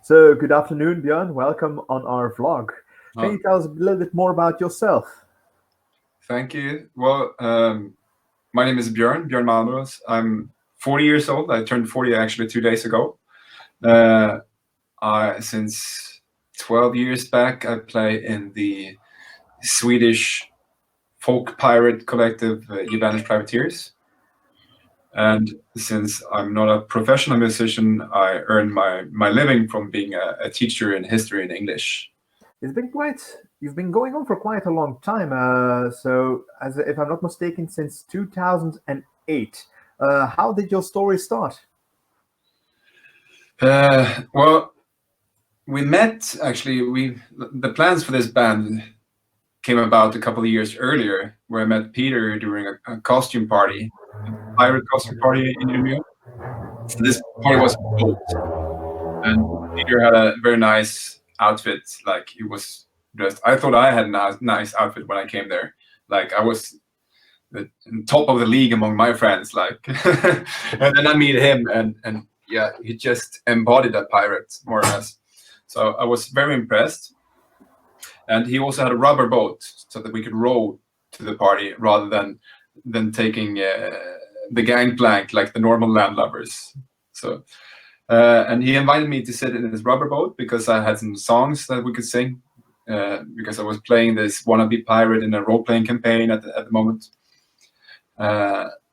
So, good afternoon, Björn. Welcome on our vlog. Can Oh, you tell us a little bit more about yourself? thank you. Well, my name is Björn Malmros. I'm 40 years old. I turned 40 actually 2 days ago. Uh, since 12 years back, I play in the Swedish folk pirate collective Ye Banished Privateers. And since I'm not a professional musician, I earn my living from being a teacher in history and English. You've been going on for quite a long time. If I'm not mistaken, since 2008. How did your story start? Well, we met actually. The plans for this band came about a couple of years earlier, where I met Peter during a costume party, a pirate costume party in Umeå. So this party was boat, and Peter had a very nice outfit. Like he was dressed. I thought I had a nice outfit when I came there. Like I was the top of the league among my friends. Like, and then I meet him, and yeah, he just embodied a pirate more or less. So I was very impressed. And he also had a rubber boat so that we could row to the party rather than taking the gangplank like the normal landlubbers. So and he invited me to sit in his rubber boat because I had some songs that we could sing, because I was playing this wannabe pirate in a role-playing campaign at the moment.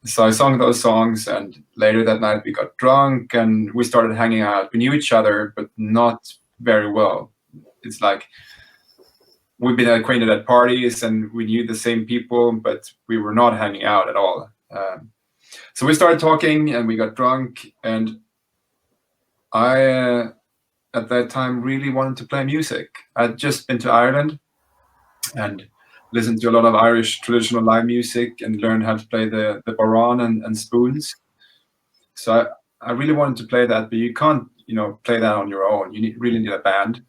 So I sang those songs, and later that night we got drunk and we started hanging out. We knew each other, but not very well. It's like we've been acquainted at parties and we knew the same people, but we were not hanging out at all. So we started talking and we got drunk, and I, at that time, really wanted to play music. I'd just been to Ireland and listened to a lot of Irish traditional live music and learned how to play the bodhrán and spoons. So I really wanted to play that, but you can't, play that on your own. You really need a band.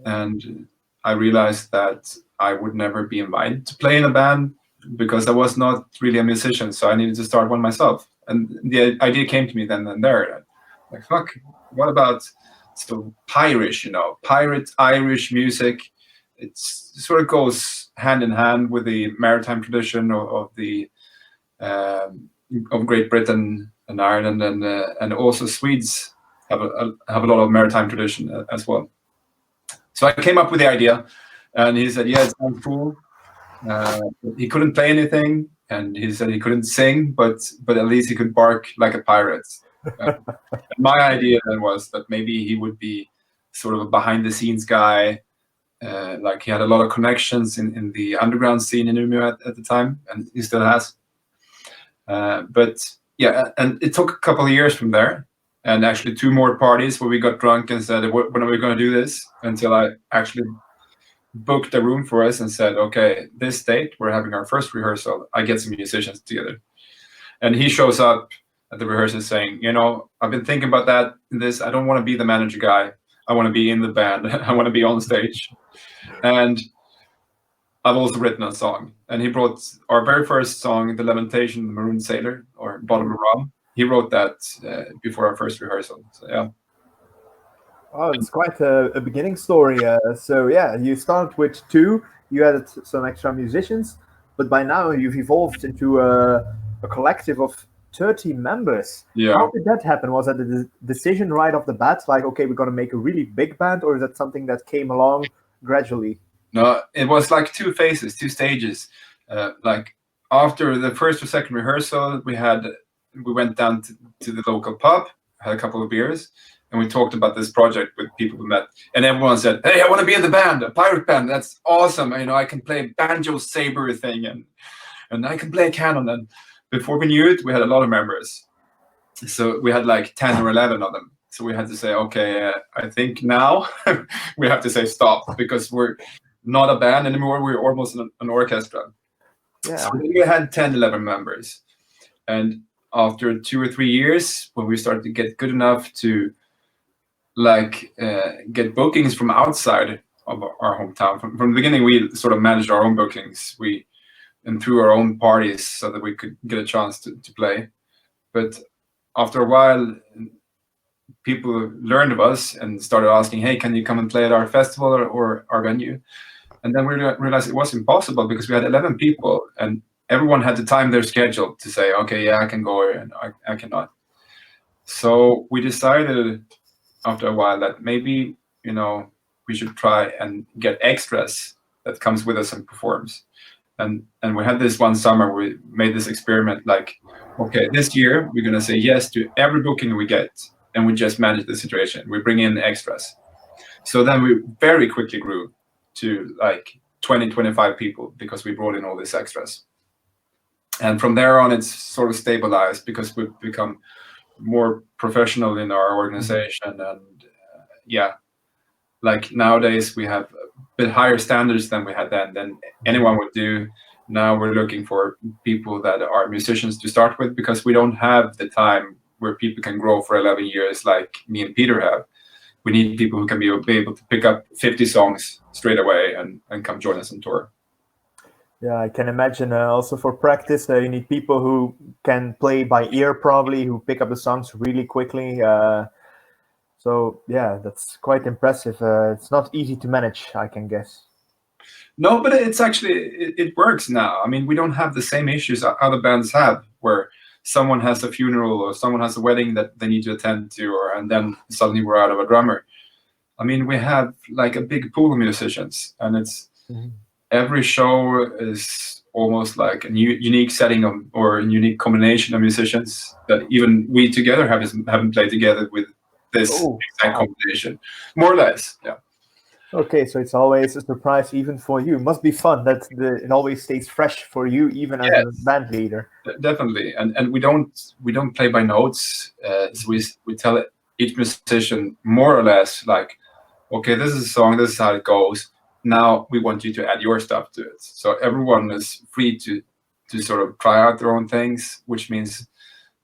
And I realized that I would never be invited to play in a band because I was not really a musician, so I needed to start one myself. And the idea came to me then and there, like, fuck, what about Pirish, pirate Irish music? It sort of goes hand in hand with the maritime tradition of the of Great Britain and Ireland, and also Swedes have a lot of maritime tradition as well. So I came up with the idea, and he said, "Yeah, it sounds cool." He couldn't play anything, and he said he couldn't sing, but at least he could bark like a pirate. My idea then was that maybe he would be sort of a behind-the-scenes guy. Like he had a lot of connections in the underground scene in Umeå at the time, and he still has. But yeah, and it took a couple of years from there. And actually 2 more parties where we got drunk and said, when are we going to do this? Until I actually booked a room for us and said, okay, this date, we're having our first rehearsal. I get some musicians together. And he shows up at the rehearsal saying, I've been thinking about this. I don't want to be the manager guy. I want to be in the band. I want to be on stage. And I've also written a song. And he brought our very first song, The Lamentation of the Maroon Sailor, or Bottom of Rum. He wrote that before our first rehearsal. So yeah. Oh, it's quite a beginning story. You started with 2, you added some extra musicians, but by now you've evolved into a collective of 30 members. Yeah. How did that happen? Was that a decision right off the bat, like, okay, we're going to make a really big band, or is that something that came along gradually? No, it was like 2 phases, 2 stages. Like after the first or second rehearsal, we went down to the local pub, had a couple of beers, and we talked about this project with people we met. And everyone said, "Hey, I want to be in the band, a pirate band. That's awesome. I can play a banjo saber thing, and I can play a canon." And before we knew it, we had a lot of members. So we had like 10 or 11 of them. So we had to say, okay, I think now we have to say stop, because we're not a band anymore. We're almost an orchestra. Yeah. So we had 10, 11 members. And after 2 or 3 years, when we started to get good enough to get bookings from outside of our hometown, from the beginning, we sort of managed our own bookings. And through our own parties so that we could get a chance to play. But after a while, people learned of us and started asking, hey, can you come and play at our festival or our venue? And then we realized it was impossible because we had 11 people and everyone had to time their schedule to say, okay, yeah, I can go and I cannot. So we decided after a while that maybe, we should try and get extras that comes with us and performs. And we had this one summer, we made this experiment like, okay, this year we're going to say yes to every booking we get. And we just manage the situation. We bring in extras. So then we very quickly grew to like 20, 25 people because we brought in all these extras. And from there on, it's sort of stabilized because we've become more professional in our organization. And like nowadays we have a bit higher standards than we had then than anyone would do. Now we're looking for people that are musicians to start with because we don't have the time where people can grow for 11 years like me and Peter have. We need people who can be able to pick up 50 songs straight away and come join us on tour. Yeah, I can imagine also for practice, you need people who can play by ear probably, who pick up the songs really quickly. So yeah, that's quite impressive. It's not easy to manage, I can guess. No, but it's actually, it works now. I mean, we don't have the same issues other bands have where someone has a funeral or someone has a wedding that they need to attend to, and then suddenly we're out of a drummer. I mean, we have like a big pool of musicians, and it's every show is almost like a unique setting or a unique combination of musicians that even we together haven't played together with this exact combination, more or less. Yeah. Okay, so it's always a surprise even for you. It must be fun that it always stays fresh for you, even as a band leader. Definitely, and we don't play by notes. So we tell each musician more or less like, okay, this is a song, this is how it goes. Now we want you to add your stuff to it. So everyone is free to sort of try out their own things, which means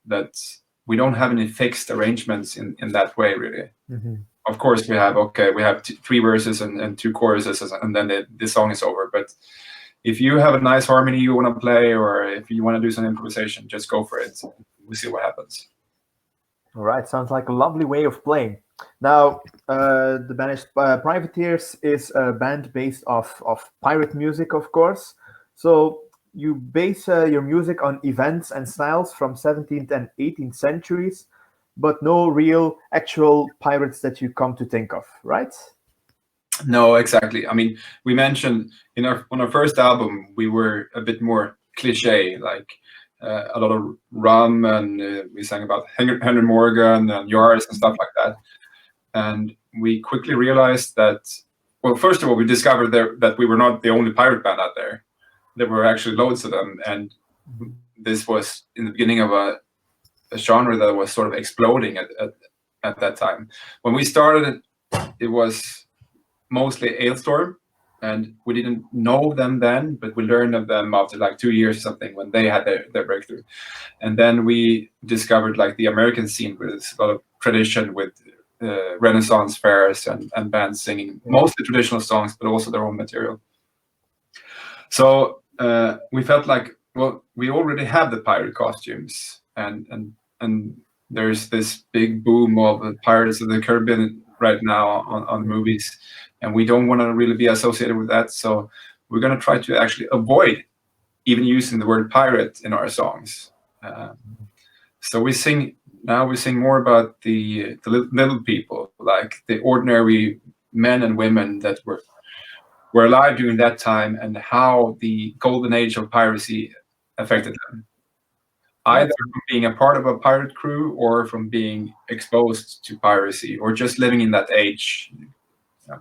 that we don't have any fixed arrangements in that way, really. Of course, we have 3 verses and 2 choruses, and then the song is over. But if you have a nice harmony you want to play, or if you want to do some improvisation, just go for it. We'll see what happens. All right, sounds like a lovely way of playing. Now, the Banished Privateers is a band based off pirate music, of course. So you base your music on events and styles from 17th and 18th centuries, but no real actual pirates that you come to think of, right? No, exactly. I mean, we mentioned on our first album, we were a bit more cliche, like a lot of rum, and we sang about Henry Morgan and Yars and stuff like that. And we quickly realized that, well, first of all, we discovered that we were not the only pirate band out there. There were actually loads of them, and this was in the beginning of a genre that was sort of exploding at that time. When we started, it was mostly Ailstorm, and we didn't know them then, but we learned of them after like 2 years or something when they had their breakthrough. And then we discovered like the American scene with a lot of tradition with Renaissance fairs and bands singing mostly traditional songs, but also their own material. So we felt like, well, we already have the pirate costumes, and there's this big boom of Pirates of the Caribbean right now on movies, and we don't want to really be associated with that. So we're going to try to actually avoid even using the word pirate in our songs. So we sing more about the little people, like the ordinary men and women that were alive during that time, and how the golden age of piracy affected them, either from being a part of a pirate crew or from being exposed to piracy or just living in that age. Yeah.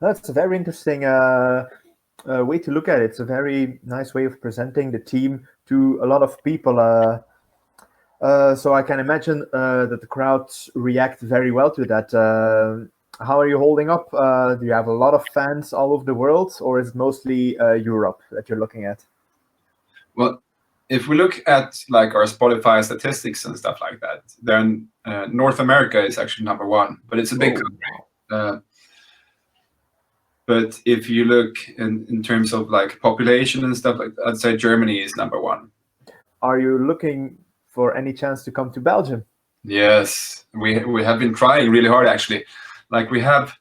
That's a very interesting way to look at it. It's a very nice way of presenting the team to a lot of people. So I can imagine that the crowds react very well to that. How are you holding up? Do you have a lot of fans all over the world, or is it mostly Europe that you're looking at? Well, if we look at like our Spotify statistics and stuff like that, then North America is actually number 1, but it's a big country. But if you look in terms of like population and stuff like that, I'd say Germany is number 1. Are you looking for any chance to come to Belgium? Yes, we have been trying really hard actually. Like we have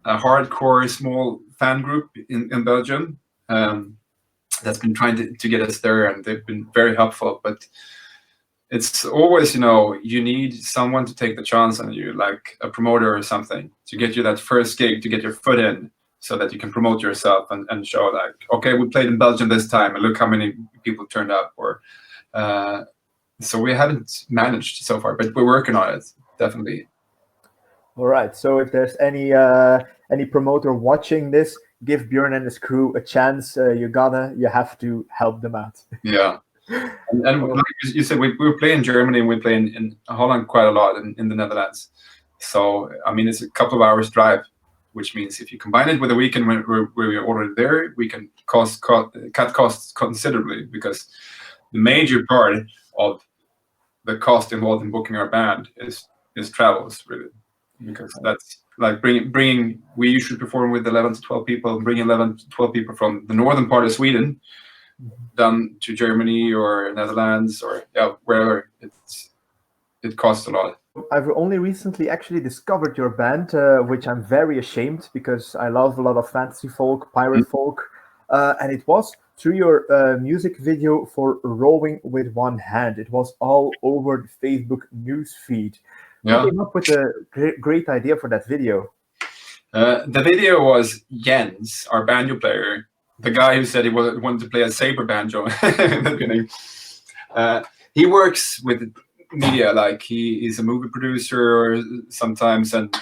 a hardcore small fan group in Belgium that's been trying to get us there, and they've been very helpful. But it's always, you need someone to take the chance on you, like a promoter or something, to get you that first gig, to get your foot in, so that you can promote yourself and show like, okay, we played in Belgium this time, and look how many people turned up. Or so we haven't managed so far, but we're working on it, definitely. All right. So if there's any promoter watching this, give Björn and his crew a chance. You have to help them out. Yeah. And like you said, we play in Germany, and we play in Holland quite a lot, in the Netherlands. So, I mean, it's a couple of hours drive, which means if you combine it with a weekend where we're already there, we can cut costs considerably, because the major part of the cost involved in booking our band is travels, really. Because that's like bringing, we usually perform with 11 to 12 people, bringing 11 to 12 people from the northern part of Sweden down to Germany or Netherlands or wherever. It costs a lot. I've only recently actually discovered your band, which I'm very ashamed, because I love a lot of fantasy folk, pirate folk, and it was through your music video for Rowing with One Hand. It was all over the Facebook news feed. Yeah. Who came up with a great idea for that video? The video was Jens, our banjo player, the guy who said he wanted to play a saber banjo in the beginning. He works with media, like he is a movie producer sometimes, and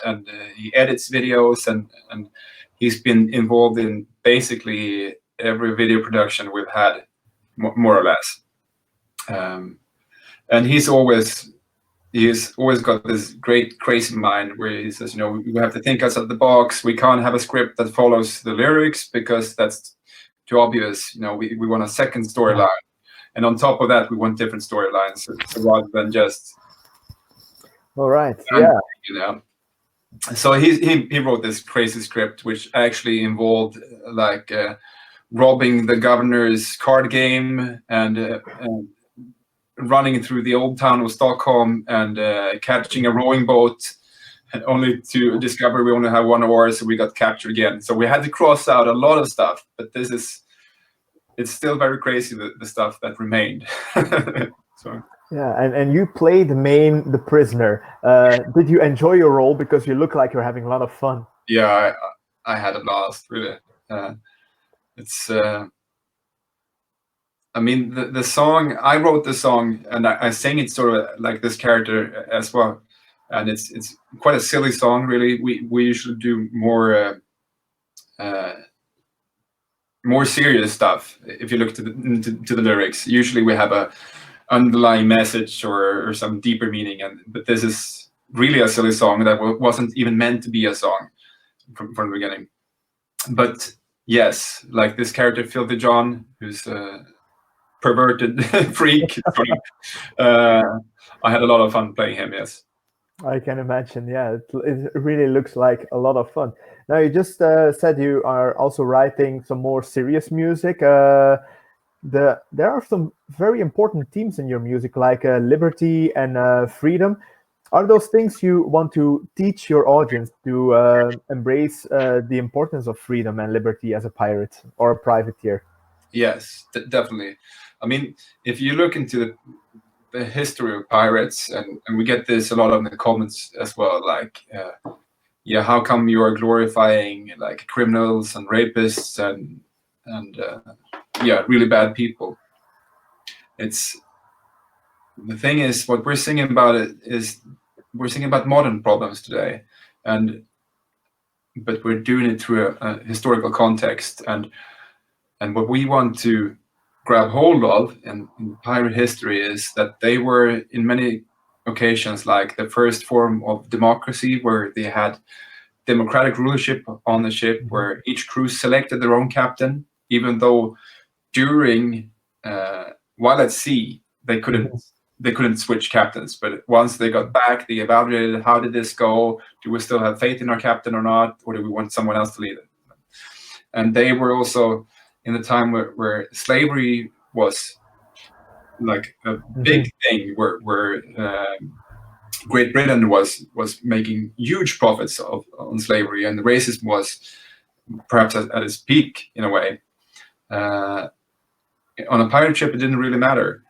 he edits videos, and he's been involved in basically every video production we've had, more or less. And he's always got this great crazy mind where he says, we have to think outside the box. We can't have a script that follows the lyrics, because that's too obvious. We want a second storyline, and on top of that, we want different storylines. So rather than just, all right, yeah. So he wrote this crazy script, which actually involved like robbing the governor's card game, and running through the old town of Stockholm, and catching a rowing boat, only to discover we only have one oar, so we got captured again. So we had to cross out a lot of stuff, but it's still very crazy, the stuff that remained. So. Yeah, and you played the prisoner. Did you enjoy your role? Because you look like you're having a lot of fun. Yeah, I had a blast, really. It's I mean, the song, I wrote the song, and I sang it sort of like this character as well. And it's quite a silly song, really. We usually do more serious stuff. If you look to the lyrics, usually we have a underlying message or some deeper meaning. But this is really a silly song that wasn't even meant to be a song from the beginning. But yes, like this character Filthy John, who's perverted freak. I had a lot of fun playing him. Yes, I can imagine. Yeah, it really looks like a lot of fun. Now, you just said you are also writing some more serious music. There are some very important themes in your music, like liberty and freedom. Are those things you want to teach your audience to embrace the importance of freedom and liberty as a pirate or a privateer? Yes, definitely. I mean, if you look into the history of pirates, and we get this a lot in the comments as well, like, how come you are glorifying like criminals and rapists and really bad people? It's, the thing is, what we're singing about is we're singing about modern problems today, but we're doing it through a historical context, and what we want to grab hold of in pirate history is that they were in many occasions like the first form of democracy, where they had democratic rulership on the ship, where each crew selected their own captain, even though during while at sea they couldn't switch captains. But once they got back, they evaluated, how did this go? Do we still have faith in our captain or not, or do we want someone else to lead it? And they were also in the time where slavery was like a big thing, where Great Britain was making huge profits on slavery, and racism was perhaps at its peak in a way. On a pirate ship, it didn't really matter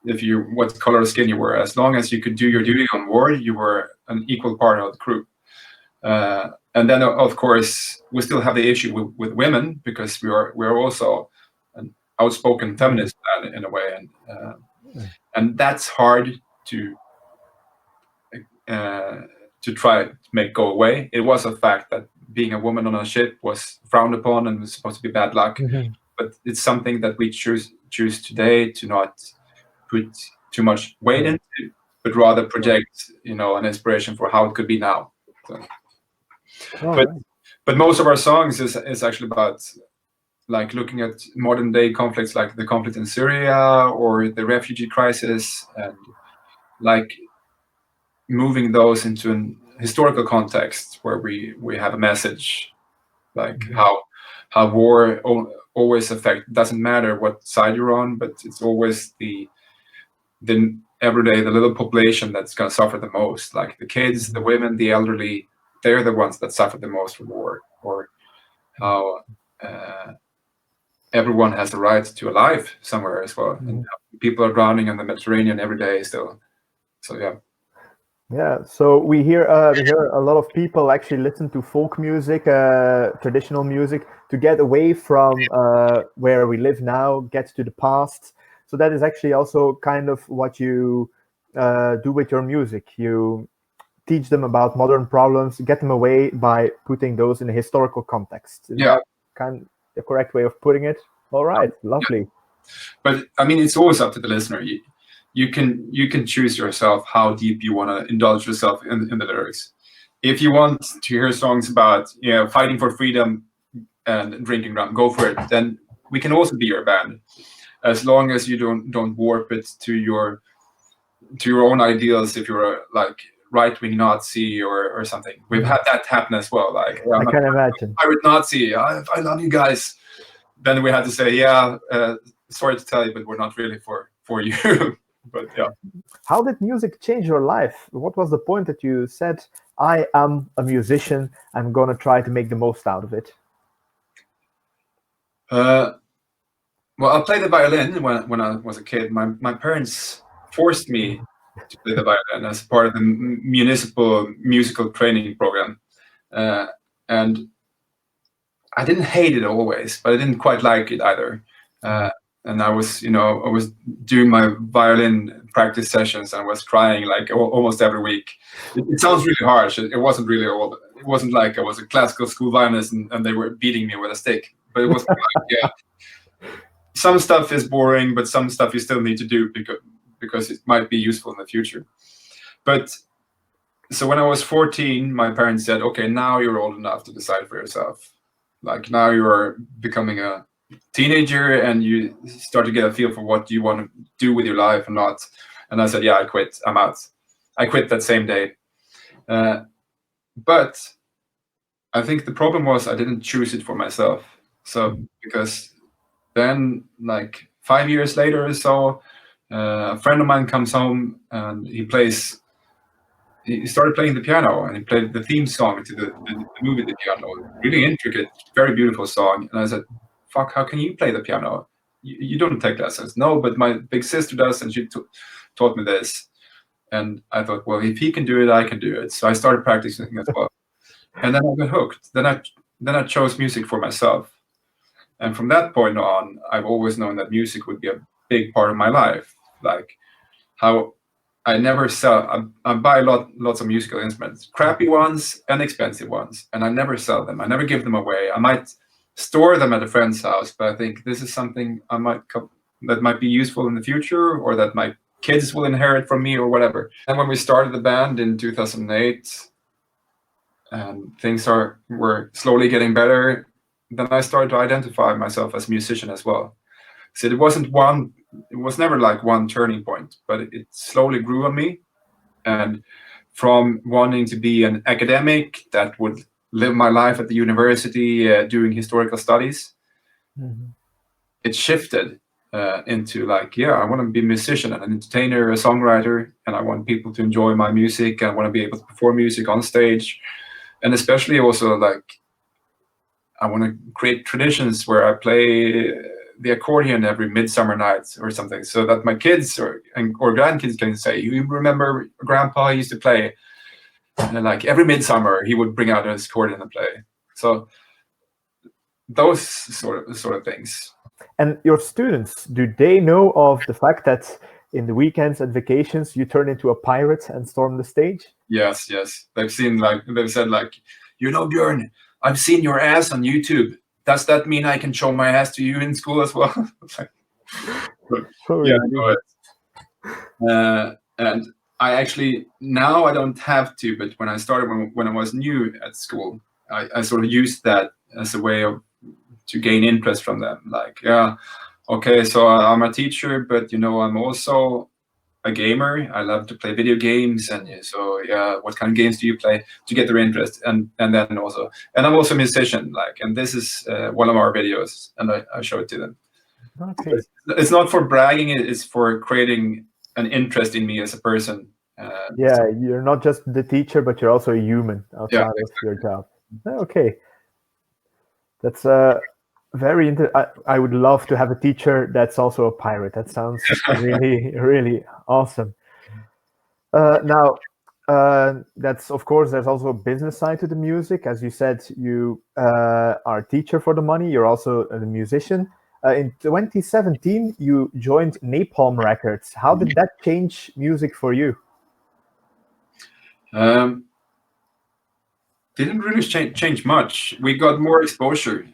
if you what color of skin you were, as long as you could do your duty on board, you were an equal part of the crew. And then, of course, we still have the issue with women, because we're also an outspoken feminist in a way, and that's hard to try to make go away. It was a fact that being a woman on a ship was frowned upon and was supposed to be bad luck. But it's something that we choose today to not put too much weight into, but rather project, an inspiration for how it could be now. So. But most of our songs is actually about like looking at modern day conflicts, like the conflict in Syria or the refugee crisis, and like moving those into an historical context where we have a message, like how war always doesn't matter what side you're on, but it's always the everyday, the little population that's going to suffer the most, like the kids, the women, the elderly. They're the ones that suffer the most from war, or how everyone has the right to a life somewhere as well. And people are drowning in the Mediterranean every day still. So yeah. Yeah, so we hear a lot of people actually listen to folk music, traditional music, to get away from where we live now, get to the past. So that is actually also kind of what you do with your music. You teach them about modern problems, get them away by putting those in a historical context. Is that kind of the correct way of putting it? All right, lovely. But I mean, it's always up to the listener. You can choose yourself how deep you want to indulge yourself in the lyrics. If you want to hear songs about fighting for freedom and drinking rum, go for it. Then we can also be your band, as long as you don't warp it to your own ideals. If you're like right-wing Nazi or something, we've had that happen as well. Like I can imagine. Pirate Nazi, I love you guys. Then we had to say, sorry to tell you, but we're not really for you. But yeah. How did music change your life? What was the point that you said, I am a musician, I'm going to try to make the most out of it? Well, I played the violin when I was a kid. My parents forced me to play the violin as part of the municipal musical training program. And I didn't hate it always, but I didn't quite like it either. And I was doing my violin practice sessions and I was crying like almost every week. It sounds really harsh. It wasn't really all. It wasn't like I was a classical school violinist and they were beating me with a stick. But it was like, some stuff is boring, but some stuff you still need to do because it might be useful in the future. But so when I was 14, my parents said, okay, now you're old enough to decide for yourself. Like now you're becoming a teenager and you start to get a feel for what you want to do with your life or not. And I said, I quit. I'm out. I quit that same day. But I think the problem was I didn't choose it for myself. So because then like 5 years later or so, a friend of mine comes home and he started playing the piano and he played the theme song to the movie The Piano. Really intricate, very beautiful song. And I said, fuck, how can you play the piano? You don't take lessons. No, but my big sister does and she taught me this. And I thought, well, if he can do it, I can do it. So I started practicing as well. And then I got hooked. Then I chose music for myself. And from that point on, I've always known that music would be a big part of my life. Like how I never sell. I buy lots of musical instruments, crappy ones and expensive ones, and I never sell them. I never give them away. I might store them at a friend's house, but I think this is something that might be useful in the future, or that my kids will inherit from me, or whatever. And when we started the band in 2008, and things were slowly getting better, then I started to identify myself as a musician as well. So it was never like one turning point, but it slowly grew on me. And from wanting to be an academic that would live my life at the university doing historical studies, it shifted. into like, yeah, I want to be a musician and an entertainer, a songwriter, and I want people to enjoy my music. I want to be able to perform music on stage, and especially also like I want to create traditions where I play the accordion every midsummer night or something, so that my kids or grandkids can say, "You remember Grandpa used to play?" And like every midsummer, he would bring out his accordion and play. So those sort of things. And your students, do they know of the fact that in the weekends and vacations you turn into a pirate and storm the stage? Yes. They've said like, Björn, I've seen your ass on YouTube. Does that mean I can show my ass to you in school as well? Yeah, I know it. And I actually, now I don't have to, but when I started, when I was new at school, I sort of used that as a way to gain interest from them. Like, yeah, okay, so I'm a teacher, but I'm also a gamer. I love to play video games, and so yeah, what kind of games do you play, to get their interest, and then also, and I'm also a musician. Like, and this is one of our videos, and I show it to them. Okay. It's not for bragging; it's for creating an interest in me as a person. Yeah, you're not just the teacher, but you're also a human outside of your job. Okay, that's very I would love to have a teacher that's also a pirate. That sounds really, really awesome. Now, that's, of course, there's also a business side to the music. As you said, you are a teacher for the money. You're also a musician. In 2017, you joined Napalm Records. How did that change music for you? Didn't really change much. We got more exposure.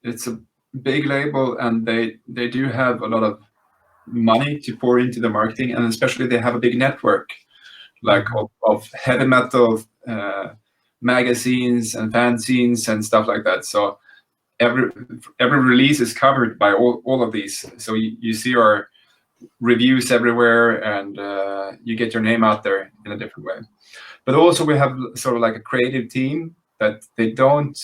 It's a big label, and they do have a lot of money to pour into the marketing, and especially they have a big network, like of heavy metal magazines and fanzines and stuff like that. So every release is covered by all of these. So you see our reviews everywhere, and you get your name out there in a different way. But also we have sort of like a creative team that they don't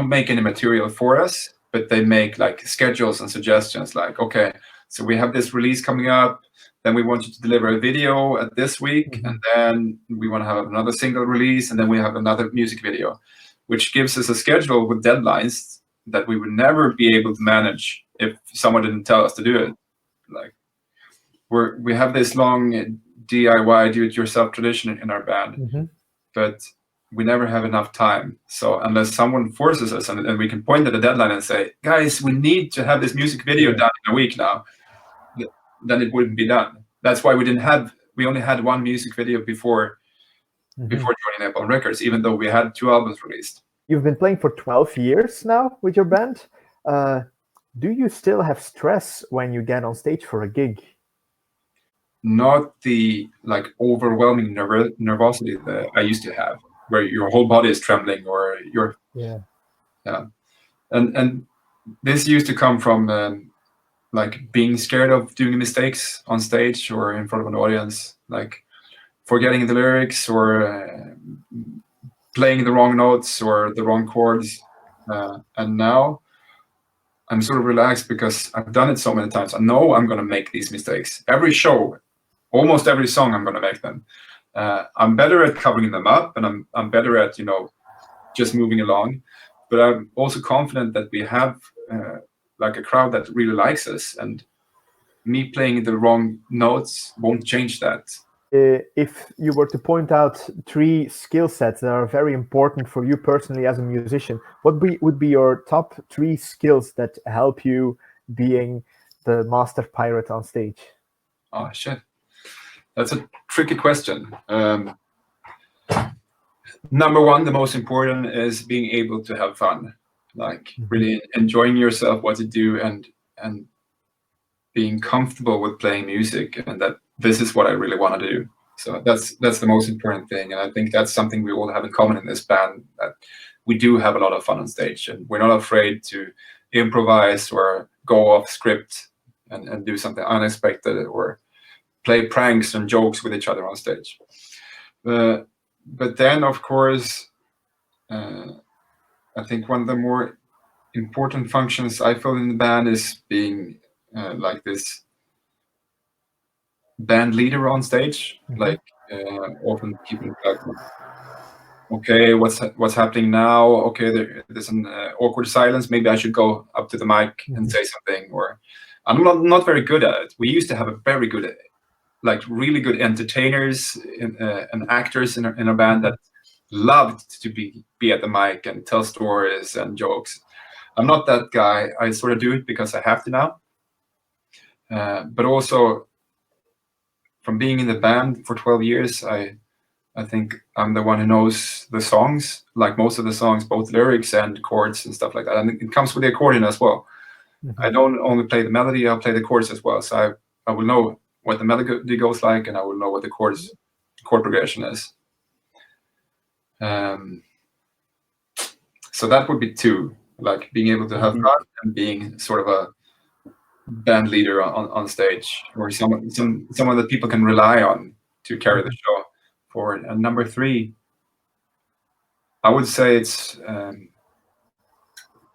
make any material for us, but they make like schedules and suggestions. Like, okay, so we have this release coming up, then we want you to deliver a video at this week, and then we want to have another single release, and then we have another music video, which gives us a schedule with deadlines that we would never be able to manage if someone didn't tell us to do it. Like, we have this long DIY, do-it-yourself tradition in our band, but we never have enough time. So unless someone forces us, and we can point at the deadline and say, guys, we need to have this music video done in a week now, then it wouldn't be done. That's why we only had one music video before joining Napalm Records, even though we had 2 albums released. You've been playing for 12 years now with your band. Do you still have stress when you get on stage for a gig? Not the like overwhelming nervosity that I used to have, where your whole body is trembling, or and this used to come from like being scared of doing mistakes on stage or in front of an audience, like forgetting the lyrics, or playing the wrong notes or the wrong chords. And now I'm sort of relaxed because I've done it so many times. I know I'm going to make these mistakes. Every show, almost every song, I'm going to make them. I'm better at covering them up, and I'm better at just moving along. But I'm also confident that we have like a crowd that really likes us, and me playing the wrong notes won't change that. If you were to point out 3 skill sets that are very important for you personally as a musician, what would be your top 3 skills that help you being the master pirate on stage? Oh, shit. That's a tricky question. Number 1, the most important, is being able to have fun, like really enjoying yourself, what you do, and being comfortable with playing music, and that this is what I really want to do. So that's the most important thing, and I think that's something we all have in common in this band, that we do have a lot of fun on stage, and we're not afraid to improvise or go off script and do something unexpected, or play pranks and jokes with each other on stage. But then, of course, I think one of the more important functions I fill in the band is being like this band leader on stage, like often keeping track of, okay, what's happening now? Okay, there's an awkward silence. Maybe I should go up to the mic and say something. Or I'm not very good at it. We used to have a very good, like really good entertainers and actors in a band that loved to be at the mic and tell stories and jokes. I'm not that guy. I sort of do it because I have to now. But also from being in the band for 12 years, I think I'm the one who knows the songs, like most of the songs, both lyrics and chords and stuff like that. And it comes with the accordion as well. I don't only play the melody, I'll play the chords as well. So I will know what the melody goes like, and I will know what the chord progression is. So that would be two, like being able to have fun and being sort of a band leader on stage, or someone that people can rely on to carry the show forward. And number three, I would say it's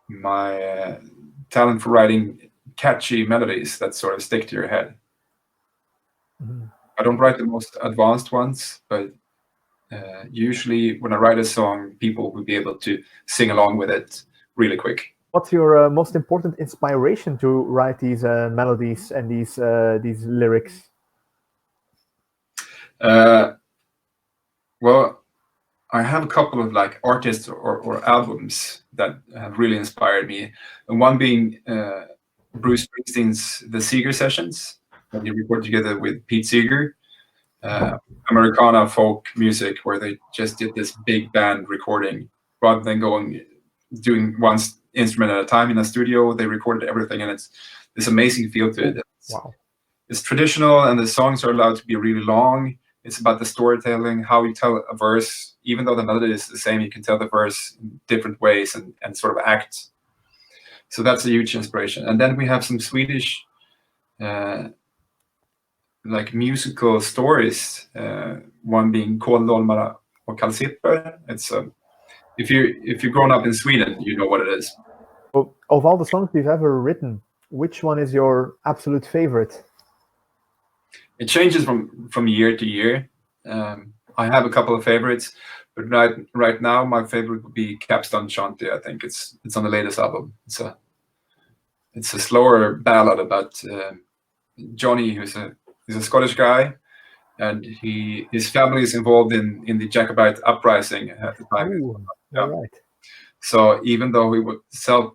my talent for writing catchy melodies that sort of stick to your head. I don't write the most advanced ones, but usually when I write a song, people will be able to sing along with it really quick. What's your most important inspiration to write these melodies and these lyrics? Well, I have a couple of like artists or albums that have really inspired me, and one being Bruce Springsteen's The Seeger Sessions, when he recorded together with Pete Seeger, Americana folk music, where they just did this big band recording rather than doing one instrument at a time in a studio. They recorded everything, and it's this amazing feel to it. It's traditional, and the songs are allowed to be really long. It's about the storytelling, how you tell a verse. Even though the melody is the same, you can tell the verse in different ways and sort of act. So that's a huge inspiration. And then we have some Swedish like musical stories. One being Kåldolmar och Kalsipper. It's if you've grown up in Sweden, you know what it is. Well, of all the songs you've ever written, which one is your absolute favorite? It changes from year to year. I have a couple of favorites, but right now my favorite would be Capstan Shanty. I think it's on the latest album. It's a slower ballad about Johnny, who's a Scottish guy, and his family is involved in the Jacobite uprising at the time. All right. So even though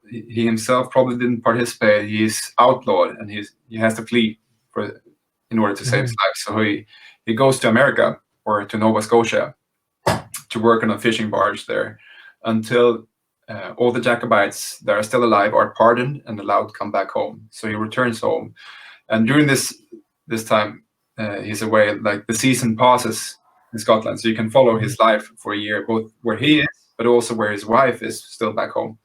he himself probably didn't participate, he's outlawed, and he has to flee in order to save his life. So he goes to America or to Nova Scotia to work on a fishing barge there until all the Jacobites that are still alive are pardoned and allowed to come back home. So he returns home, and during this time he's away. Like the season passes in Scotland, so you can follow his life for a year, both where he is, but also where his wife is still back home.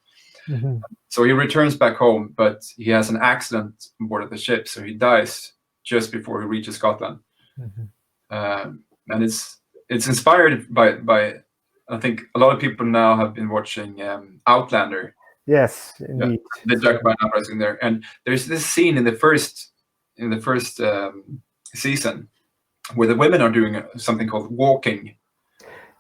So he returns back home, but he has an accident on board of the ship, so he dies just before he reaches Scotland. And it's inspired by I think a lot of people now have been watching Outlander. Yes, indeed. The Jacobite uprising there, and there's this scene in the first season where the women are doing something called walking.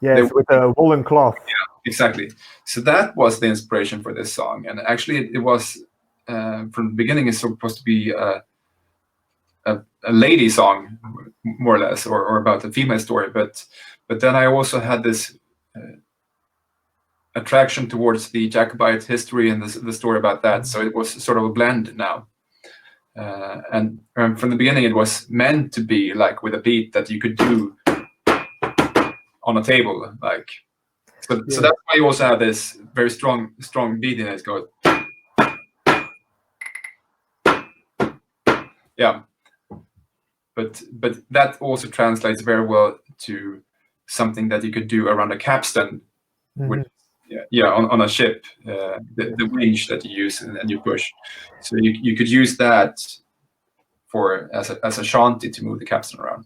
Yes, with a woolen cloth. Yeah, exactly. So that was the inspiration for this song, and actually it was from the beginning it's supposed to be a lady song, more or less, or about a female story. But then I also had this attraction towards the Jacobite history and the story about that. So it was sort of a blend now. And from the beginning, it was meant to be like with a beat that you could do on a table, like. So that's why you also have this very strong beat in it. It goes, yeah. But that also translates very well to something that you could do around a capstan, which, on a ship, the winch that you use and you push. So you could use that as a shanty to move the capstan around.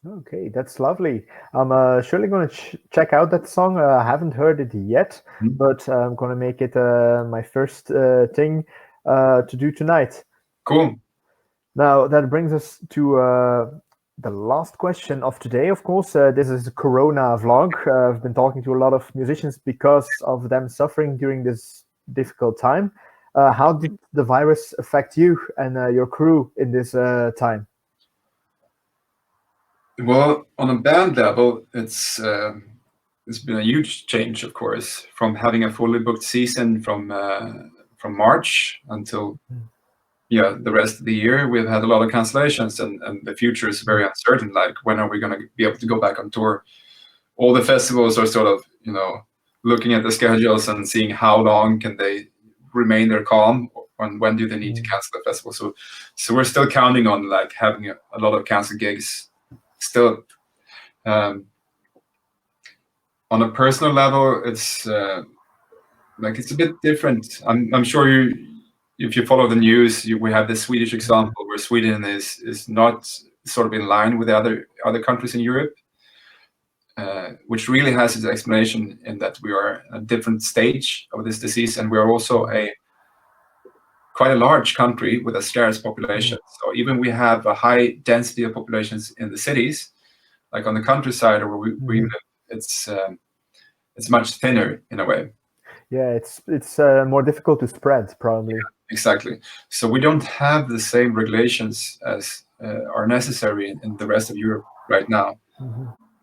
Okay, that's lovely. I'm surely going to check out that song. I haven't heard it yet, Mhm. but I'm going to make it my first thing to do tonight. Cool. Now, that brings us to the last question of today, of course. This is a Corona vlog. I've been talking to a lot of musicians because of them suffering during this difficult time. How did the virus affect you and your crew in this time? Well, on a band level, it's been a huge change, of course, from having a fully booked season from March until the rest of the year. We've had a lot of cancellations, and the future is very uncertain. Like, when are we going to be able to go back on tour? All the festivals are sort of, looking at the schedules and seeing how long can they remain their calm, and when do they need to cancel the festival. So we're still counting on like having a lot of canceled gigs still. Um, on a personal level, it's it's a bit different. I'm sure if you follow the news, we have this Swedish example where Sweden is not sort of in line with the other countries in Europe, which really has its explanation in that we are at a different stage of this disease, and we are also quite a large country with a scarce population. So even we have a high density of populations in the cities, like on the countryside or where we live, it's much thinner in a way. Yeah, it's more difficult to spread, probably. Exactly. So we don't have the same regulations as are necessary in the rest of Europe right now.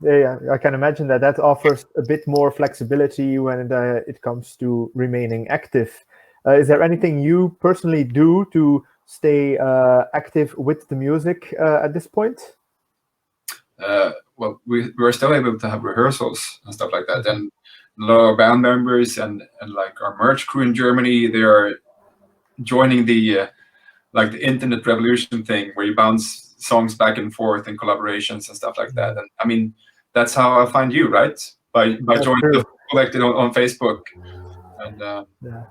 Yeah, I can imagine that that offers a bit more flexibility when it comes to remaining active. Is there anything you personally do to stay active with the music at this point? Well, we're still able to have rehearsals and stuff like that. And a lot of our band members and like our merch crew in Germany, they are joining the like the internet revolution thing where you bounce songs back and forth in collaborations and stuff like that. And I mean, that's how I find you, right? By That's joining the true. collected on Facebook. And Yeah.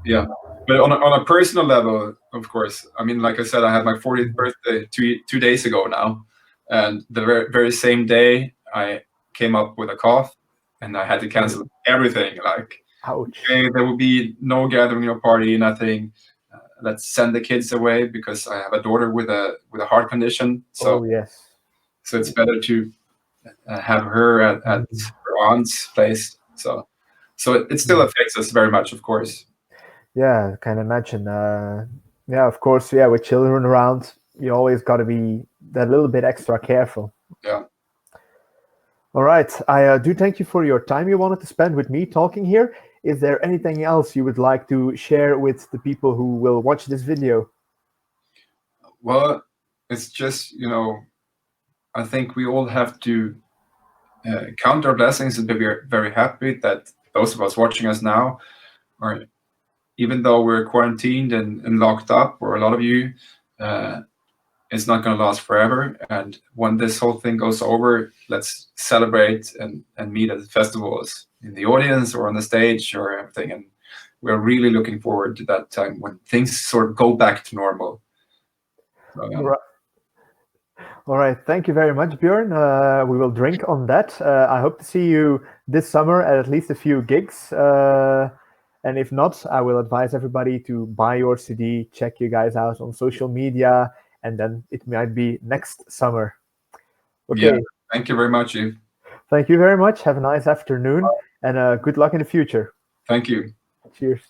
yeah, but on a personal level, of course, I mean, like I said, I had my 40th birthday two days ago now, and the very same day I came up with a cough, and I had to cancel everything. Like, Ouch. okay, there will be no gathering or party, nothing. Let's send the kids away because I have a daughter with a heart condition. Oh, yes. So it's better to have her at her aunt's place. So it still affects us very much, of course. Yeah, I can imagine. Yeah, of course. Yeah, with children around, you always got to be that little bit extra careful. Yeah. All right. I do thank you for your time you wanted to spend with me talking here. Is there anything else you would like to share with the people who will watch this video? Well, it's just, I think we all have to count our blessings and be very happy that those of us watching us now are, even though we're quarantined and locked up, or a lot of you, uh, it's not going to last forever. And when this whole thing goes over, let's celebrate and meet at festivals in the audience or on the stage or everything. And we're really looking forward to that time when things sort of go back to normal. So, All right. All right. Thank you very much, Björn. We will drink on that. I hope to see you this summer at least a few gigs. And if not, I will advise everybody to buy your CD, check you guys out on social media, and then it might be next summer. yeah, Okay. thank you very much, Eve. Thank you very much. Have a nice afternoon and good luck in the future. Thank you. Cheers.